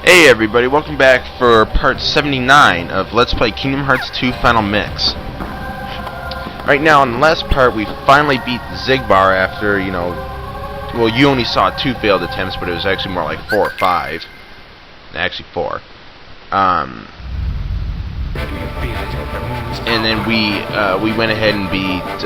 Hey everybody, welcome back for part 79 of Let's Play Kingdom Hearts 2 Final Mix. Right now, in the last part, we finally beat Xigbar after, well, you only saw 2 failed attempts, but it was actually more like 4 or 5. Actually 4. And then we went ahead and beat,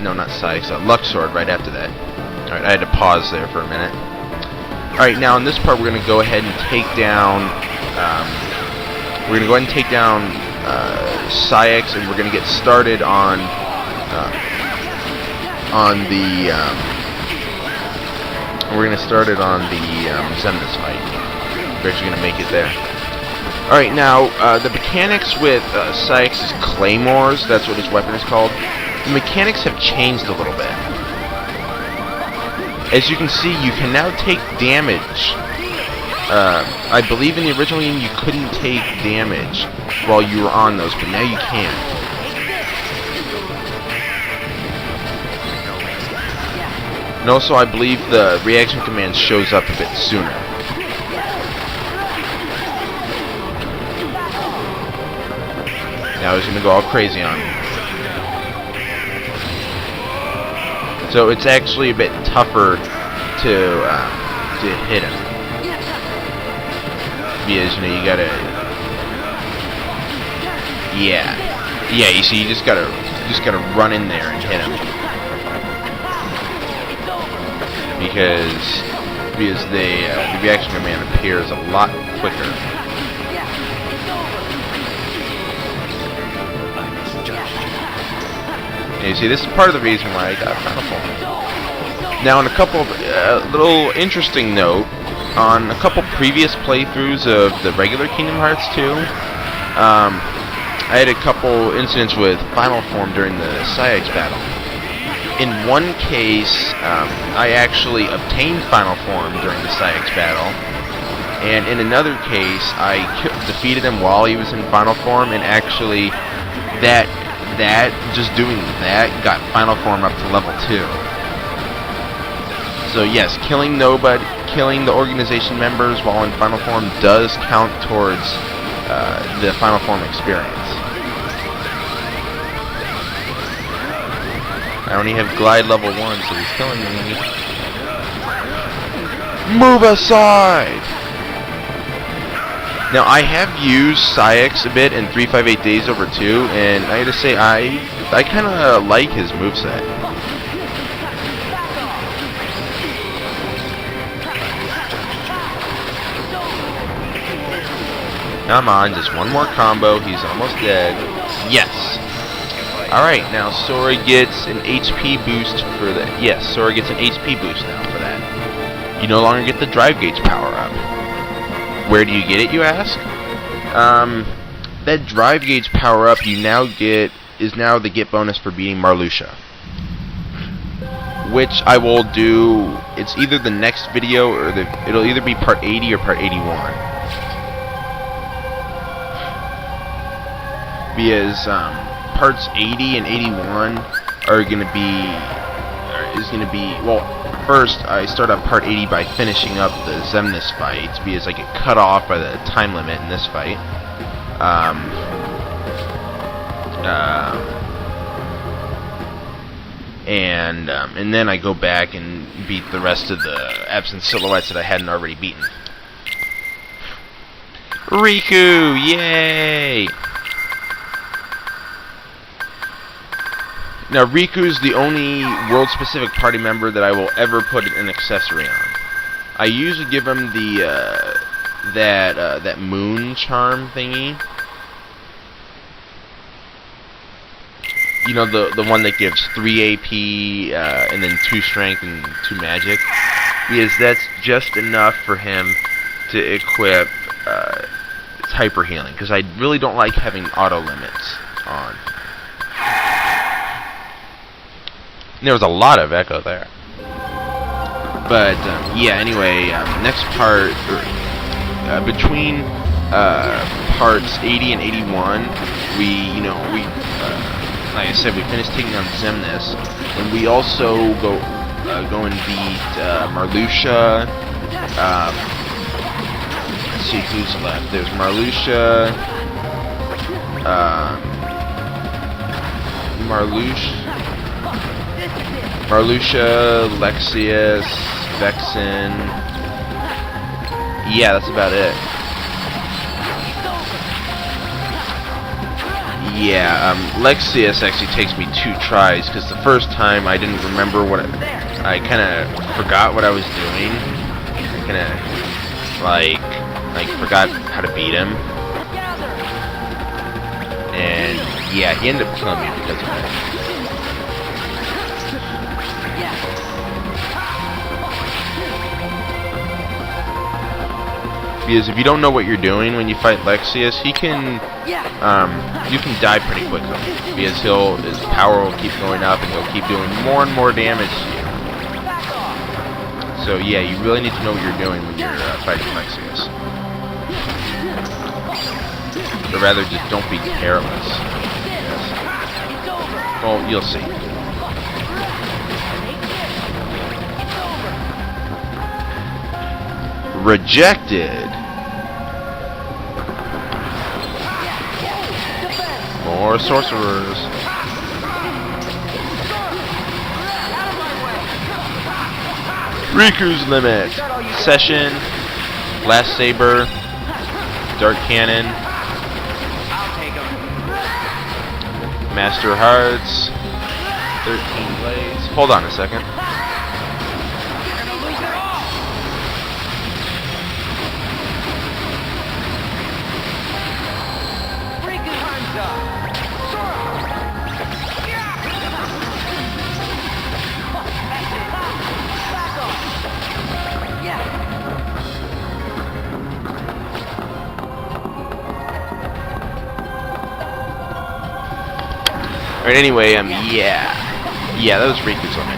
not Saix, Luxord right after that. Alright, I had to pause there for a minute. Alright, now in this part we're going to go ahead and take down, Saix, and we're going to get started on the Xemnas fight. We're actually going to make it there. Alright, now, the mechanics with Saix's claymores, that's what his weapon is called, the mechanics have changed a little bit. As you can see, you can now take damage. I believe in the original game you couldn't take damage while you were on those, but now you can. And also, I believe the reaction command shows up a bit sooner. Now he's gonna go all crazy on me. So it's actually a bit tougher to hit him. Because, you gotta... Yeah, you see, you just gotta run in there and hit him. Because the reaction command appears a lot quicker. And you see, this is part of the reason why I got Final Form. Now, on a couple of, little interesting note, on a couple previous playthroughs of the regular Kingdom Hearts 2, I had a couple incidents with Final Form during the Saix battle. In one case, I actually obtained Final Form during the Saix battle, and in another case, I defeated him while he was in Final Form, and actually, just doing that got Final Form up to level 2. So yes, killing the organization members while in Final Form does count towards the Final Form experience. I only have Glide level 1, so he's killing me. Move aside! Now, I have used Saix a bit in 358 Days Over 2, and I gotta say, I kind of like his moveset. Come on, just one more combo, he's almost dead. Yes! Alright, now Sora gets an HP boost for that. Yes, Sora gets an HP boost now for that. You no longer get the Drive Gauge power-up. Where do you get it, you ask? That Drive Gauge power-up you now get is now the get bonus for beating Marluxia. Which I will do, it's either the next video or it'll either be part 80 or part 81. Because parts 80 and 81 are gonna be, well, first, I start on part 80 by finishing up the Xemnas fight, because I get cut off by the time limit in this fight. And then I go back and beat the rest of the absent silhouettes that I hadn't already beaten. Riku! Yay! Now, Riku's the only world-specific party member that I will ever put an accessory on. I usually give him the, that moon charm thingy. You know, the one that gives 3 AP, and then 2 strength and 2 magic. Because that's just enough for him to equip, hyper healing. Because I really don't like having auto limits on. There was a lot of echo there. But, yeah, anyway, next part, between parts 80 and 81, like I said, we finished taking on Xemnas, and we also go and beat Marluxia, see who's left. There's Marluxia, Marluxia, Lexaeus, Vexen. Yeah, that's about it. Yeah, Lexaeus actually takes me 2 tries, because the first time I didn't remember what I kind of forgot what I was doing. I kind of like forgot how to beat him, and yeah, he ended up killing me because of it. Because if you don't know what you're doing when you fight Lexaeus, he can, you can die pretty quickly. Because his power will keep going up and he'll keep doing more and more damage to you. So yeah, you really need to know what you're doing when you're fighting Lexaeus. Or rather, just don't be careless. Yes. Well, you'll see. Rejected. More sorcerers. Riku's Limit. Session. Blast Saber. Dark Cannon. Master Hearts. 13 Blades. Hold on a second. Alright, anyway, yeah, that was Riku's Limit.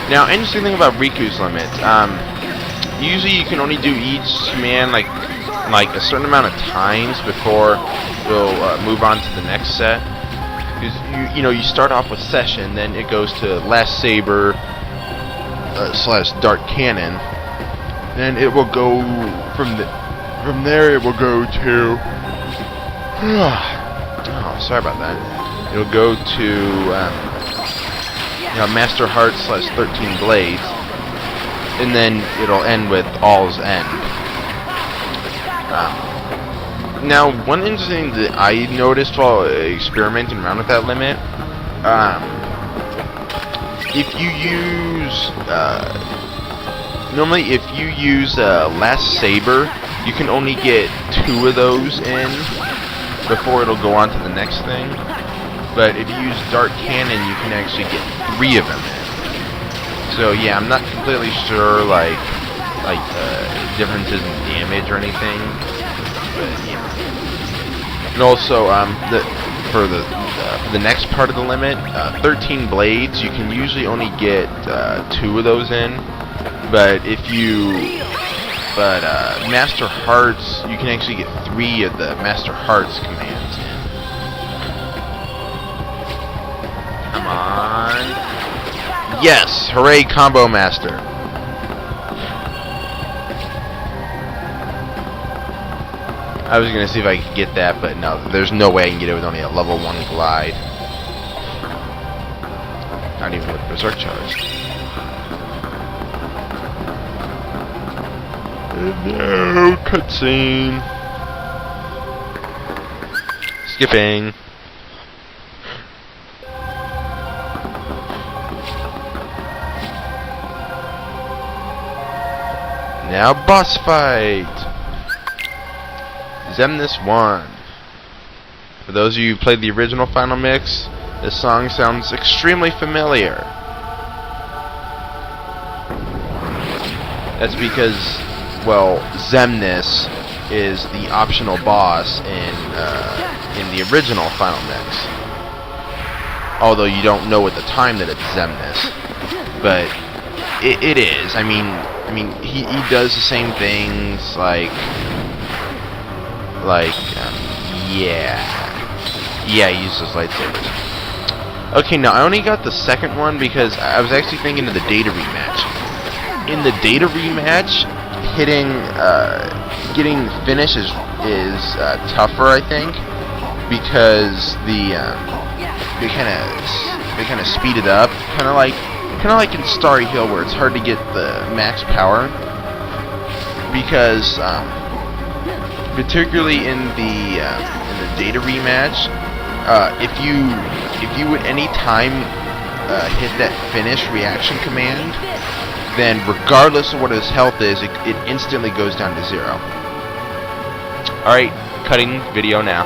Now, interesting thing about Riku's Limit, usually you can only do each man like a certain amount of times before we'll move on to the next set. Because you know, you start off with Session, then it goes to Last Saber slash Dark Cannon, then it will go from there it will go to oh, sorry about that. It'll go to Master Heart slash 13 Blades, and then it'll end with All's End. Now, one interesting thing that I noticed while experimenting around with that limit, if you use normally if you use Last Saber, you can only get 2 of those in before it'll go on to the next thing. But if you use Dark Cannon, you can actually get 3 of them in. So yeah, I'm not completely sure like differences in damage or anything. But yeah. And also for the next part of the limit, 13 Blades, you can usually only get 2 of those in. But Master Hearts, you can actually get 3 of the Master Hearts commands in. Come on. Yes! Hooray, Combo Master. I was gonna see if I could get that, but no, there's no way I can get it with only a level 1 glide. Not even with Berserk Charge. No, cutscene. Skipping. Now boss fight! Xemnas 1. For those of you who played the original Final Mix, this song sounds extremely familiar. That's because, well, Xemnas is the optional boss in the original Final Mix. Although you don't know at the time that it's Xemnas, but it is. I mean, he does the same things, yeah, he uses lightsabers. Okay, now I only got the second one because I was actually thinking of the data rematch. In the data rematch, getting finish is tougher, I think, because they kind of speed it up, kind of like in Starry Hill, where it's hard to get the max power, because particularly in the data rematch, if you at any time hit that finish reaction command, then regardless of what his health is, it instantly goes down to 0. Alright, cutting video now.